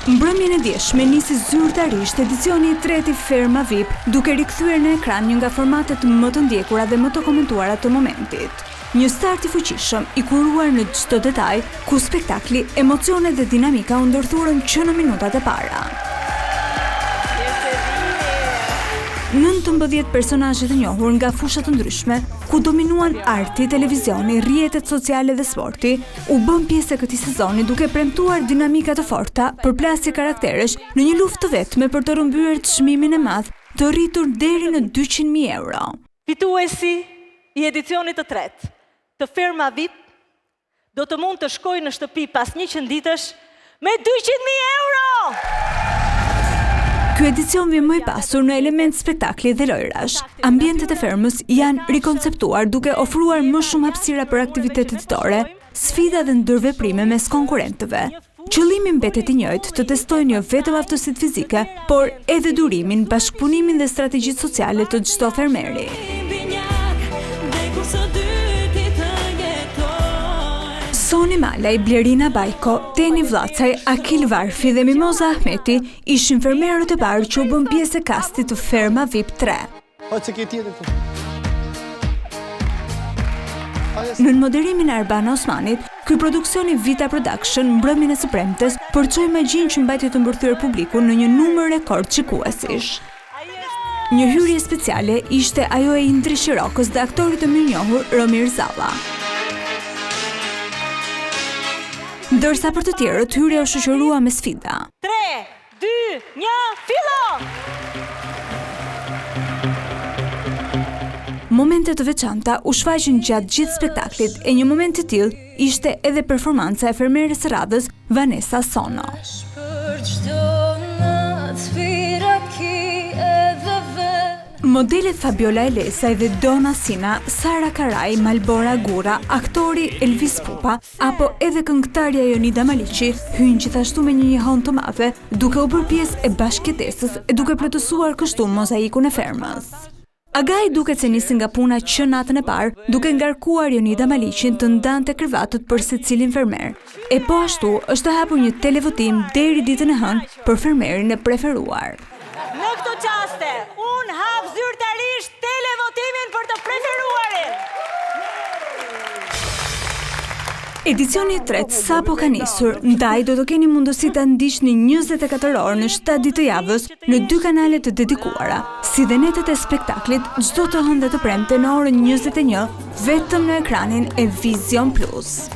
Mbrëmjen e dieshme nisi zyrtarisht edicioni i tretë i Ferma VIP, duke rikthyer në ekran një nga formatet më të ndjekura dhe më të komentuara të momentit. Një start i fuqishëm, i kuruar në çdo detaj, ku spektakli, emocionet dhe dinamika u ndërthurën që në minutat e para. 19 personazhe të njohur nga fusha të ndryshme, ku dominuan arti, televizioni, rrjetet sociale dhe sporti, u bën pjesë e këtij sezoni duke premtuar dinamika të forta, përplasje karakteresh në një luftë të vetme për të rrëmbyer çmimin e madh të rritur deri në 200.000 euro. Fituesi i edicionit të tretë të Ferma VIP do të mund të shkojë në shtëpi pas 100 ditësh me 200.000 euro! Ky edicion vjen më i pasur në element spektakli dhe lojrash. Ambientet e Fermës janë rikonceptuar duke ofruar më shumë hapësira për aktivitete ditore, sfida dhe ndërveprime mes konkurrentëve. Qëllimi mbetet i njëjtë, të testojnë jo vetëm aftësitë fizike, por edhe durimin, bashkëpunimin dhe strategjitë sociale të çdo fermeri. Soni Malaj, Blerina Bajko, Teni Vllacaj, Akil Varfi dhe Mimoza Ahmeti ishin fermerët e parë që u bën pjesë e kastit të Ferma VIP 3. Në moderimin e Arbana Osmanit, ky produksioni Vita Production mbrëmjen e së premtes përçoi magjinë që mbajti të mbërthyer publikun në një numër rekord shikuesish. Një hyrje speciale ishte ajo e Indri Shirokës dhe aktorit të mirënjohur Romir Zalla. Ndërsa për të tjerët, hyrja u shoqërua me sfida. 3, 2, 1, fillo! Momente të veçanta u shfaqën gjatë gjithë spektaklit e një moment i tillë ishte edhe performanca e fermeres së radhës Vanessa Sono. Modelet Fabiola Elesaj dhe Dona Sina, Sara Karaj, Malbora Gura, aktori Elvis Pupa, apo edhe këngëtarja Jonida Maliqi hynë gjithashtu me një njehon të madhe, duke u bërë pjesë e bashkëjetesës e duke plotësuar kështu mozaikun e Fermës. Agaj duket se nisi nga puna që natën e parë, duke ngarkuar Jonida Maliqin të ndante krevatët për secilin fermer. E po ashtu është hapur një televotim deri ditën e hënë për fermerin e preferuar. Në këto qaste, unë hap zyrtarisht televotimin për të preferuarin. Edicioni i tretë sapo ka nisur, ndaj do të keni mundësi ta ndiqni 24 orë në 7 ditë të javës në 2 kanale të dedikuara, si dhe netet e spektaklit çdo të hënë dhe të premte në orën 21, vetëm në ekranin e Vision Plus.